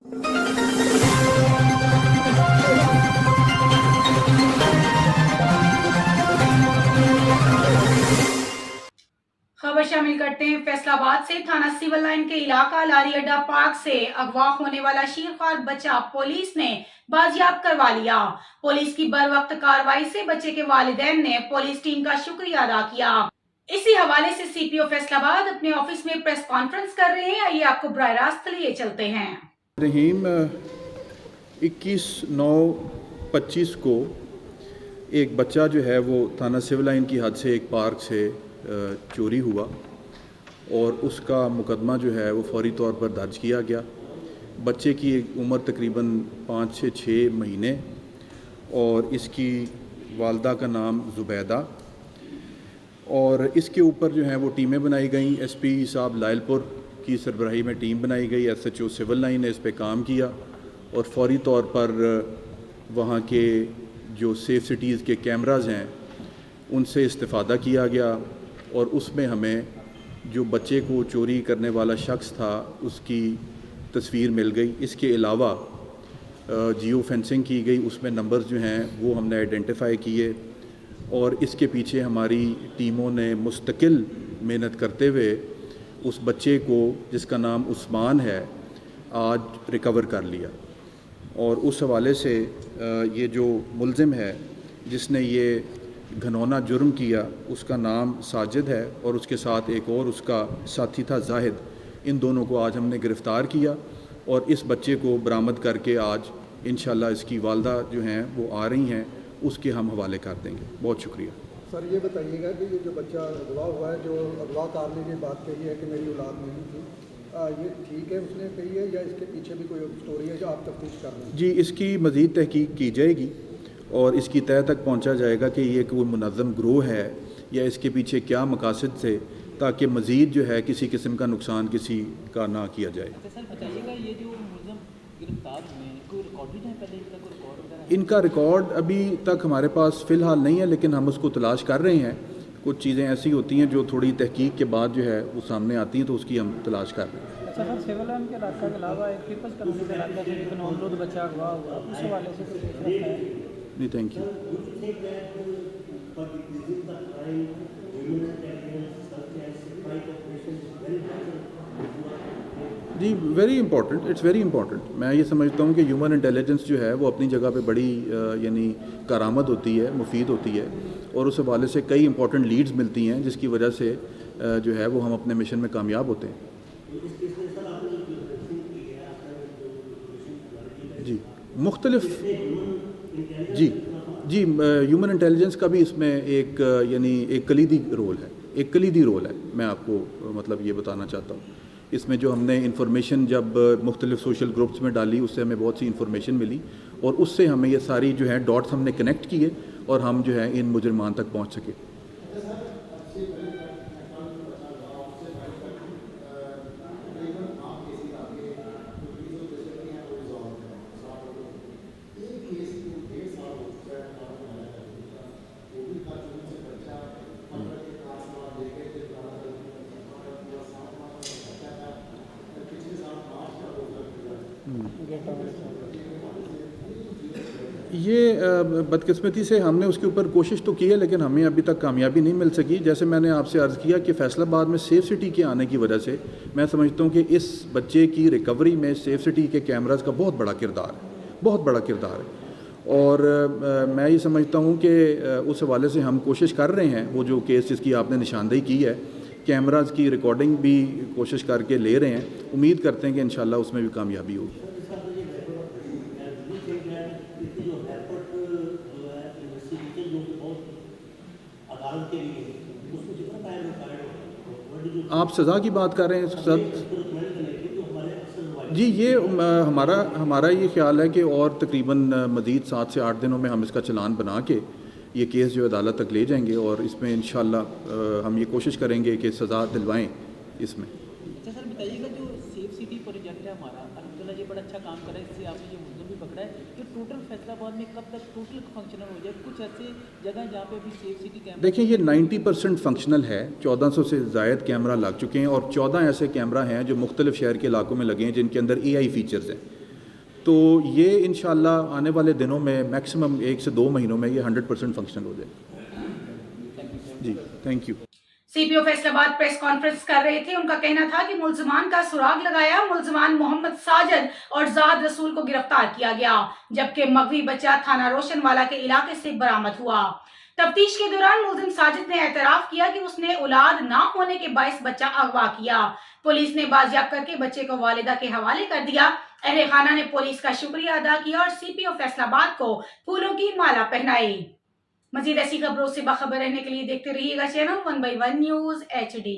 खबर शामिल करते हैं फैसलाबाद से। थाना सिविल लाइन के इलाका लारी अड्डा पार्क से अगवा होने वाला शीरख्वार बच्चा पुलिस ने बाजियाब करवा लिया। पुलिस की बरवक्त कार्रवाई से बच्चे के वालिदैन ने पुलिस टीम का शुक्रिया अदा किया। इसी हवाले से सीपीओ फैसलाबाद अपने ऑफिस में प्रेस कॉन्फ्रेंस कर रहे हैं। आइए आपको बराह रास्त लिए चलते हैं। रहीम 21/9/25 को एक बच्चा जो है वो थाना सिविल लाइन की हद से एक पार्क से चोरी हुआ और उसका मुकदमा जो है वो फौरी तौर पर दर्ज किया गया। बच्चे की उम्र तकरीबन 5 से 6 महीने और इसकी वालदा का नाम ज़ुबैदा, और इसके ऊपर जो है वो टीमें बनाई गई। एसपी साहब लायलपुर की सरबराही में टीम बनाई गई। एसएचओ सिविल लाइन ने इस पर काम किया और फौरी तौर पर वहाँ के जो सेफ सिटीज़ के कैमराज़ हैं उनसे इस्तिफ़ादा किया गया और उसमें हमें जो बच्चे को चोरी करने वाला शख्स था उसकी तस्वीर मिल गई। इसके अलावा जियो फेंसिंग की गई, उसमें नंबर्स जो हैं वो हमने आइडेंटिफाई किए और इसके पीछे हमारी टीमों ने मुस्तकिल मेहनत करते हुए उस बच्चे को, जिसका नाम उस्मान है, आज रिकवर कर लिया। और उस हवाले से ये जो मुल्ज़िम है जिसने ये घनौना जुर्म किया उसका नाम साजिद है और उसके साथ एक और उसका साथी था जाहिद। इन दोनों को आज हमने गिरफ़्तार किया और इस बच्चे को बरामद करके आज इंशाल्लाह इसकी वालदा जो हैं वो आ रही हैं, उसके हम हवाले कर देंगे। बहुत शुक्रिया। सर ये बताइएगा कि ये जो बच्चा अगवा हुआ है, जो अगवाकार ने ये बात कही है कि मेरी औलाद नहीं थी, ये ठीक है उसने कही है या इसके पीछे भी कोई स्टोरी है जो आप तफ्तीश कर रहे हैं? जी, इसकी मज़ीद तहकीक की जाएगी और इसकी तह तक पहुंचा जाएगा कि ये कोई मुनज़्ज़म ग्रोह है या इसके पीछे क्या मकासद थे, ताकि मज़ीद जो है किसी किस्म का नुकसान किसी का ना किया जाए। सर बताइएगा, ये जो मुलज़्ज़म गिरफ्तार हुए हैं कोई रिकॉर्ड है पहले इनका, कोई रिकॉर्ड वगैरह? इनका रिकॉर्ड अभी तक हमारे पास फ़िलहाल नहीं है, लेकिन हम उसको तलाश कर रहे हैं। कुछ चीज़ें ऐसी होती हैं जो थोड़ी तहकीक के बाद जो है वो सामने आती हैं, तो उसकी हम तलाश कर रहे हैं। अच्छा सर, सिविल लाइन के इलाका के अलावा एक पीपल्स कॉलोनी के इलाका से एक नौमलूद बच्चा अगवा हुआ, उस हवाले से कुछ पूछना है? नहीं, थैंक यू। जी, very important, it's very important. मैं ये समझता हूँ कि ह्यूमन इंटेलिजेंस जो है वो अपनी जगह पे बड़ी यानी कारामद होती है, मुफीद होती है और उस हवाले से कई इंपॉर्टेंट लीड्स मिलती हैं जिसकी वजह से जो है वो हम अपने मिशन में कामयाब होते हैं। जी, मुख्तलिफ जी ह्यूमन इंटेलिजेंस का भी इसमें एक यानी एक कलीदी रोल है। मैं आपको मतलब ये बताना चाहता हूँ। इसमें जो हमने इंफॉर्मेशन जब मुख्तलिफ सोशल ग्रुप्स में डाली उससे हमें बहुत सी इंफॉर्मेशन मिली और उससे हमें ये सारी जो है डॉट्स हमने कनेक्ट किए और हम जो है इन मुजरिमान तक पहुँच सके। ये बदकिस्मती से हमने उसके ऊपर कोशिश तो की है लेकिन हमें अभी तक कामयाबी नहीं मिल सकी। जैसे मैंने आपसे अर्ज़ किया कि फैसलाबाद में सेफ सिटी के आने की वजह से मैं समझता हूँ कि इस बच्चे की रिकवरी में सेफ सिटी के कैमरास का बहुत बड़ा किरदार है और मैं ये समझता हूँ कि उस हवाले से हम कोशिश कर रहे हैं। वो जो केस जिसकी आपने निशानदेही की है, कैमरास की रिकॉर्डिंग भी कोशिश करके ले रहे हैं। उम्मीद करते हैं कि इंशाल्लाह उसमें भी कामयाबी होगी। आप सज़ा की बात कर रहे हैं सर? जी, ये हमारा ये ख्याल है कि और तकरीबन मज़ीद 7 से 8 दिनों में हम इसका चालान बना के ये केस जो अदालत तक ले जाएंगे और इसमें इंशाल्लाह हम ये कोशिश करेंगे कि सज़ा दिलवाएं इसमें। अच्छा सर बताइएगा, जो सेफ सिटी प्रोजेक्ट है हमारा, अल्हम्दुलिल्लाह ये बड़ा अच्छा काम कर रहा है, इससे आपने ये मुद्दा भी पकड़ा है कि टोटल फैसलाबाद में कब तक टोटल फंक्शनल हो जाए? कुछ ऐसे जगह जहाँ पे भी सेफ सिटी कैमरा? देखिए, ये 90% फंक्शनल है। 1400 से ज़ायद कैमरा लग चुके हैं और 14 ऐसे कैमरा हैं जो मुख्तलिफ शहर के इलाकों में लगे हैं जिनके अंदर AI फीचर्स हैं। तो ये इंशाल्लाह आने वाले दिनों में मैक्सिमम 1 से 2 महीनों में ये 100% फंक्शनल हो जाए। जी, thank you. CPO Faisalabad press conference कर रहे थे। उनका कहना था कि मुलजमान का सुराग लगाया, मुलजमान मोहम्मद साजिद और जाद रसूल को गिरफ्तार किया गया, जबकि मगवी बच्चा थाना रोशनवाला के इलाके से बरामद हुआ। तफ्तीश के दौरान मुलजिम साजिद ने एतराफ किया कि उसने औलाद ना होने के बाइस बच्चा अगवा किया। पुलिस ने बाजियाब करके बच्चे को वालिदा के हवाले कर दिया। अहले खाना ने पुलिस का शुक्रिया अदा किया और सीपीओ फैसलाबाद को फूलों की माला पहनाई। मजीद ऐसी खबरों से बाखबर रहने के लिए देखते रहिएगा चैनल 1/1 न्यूज़ HD।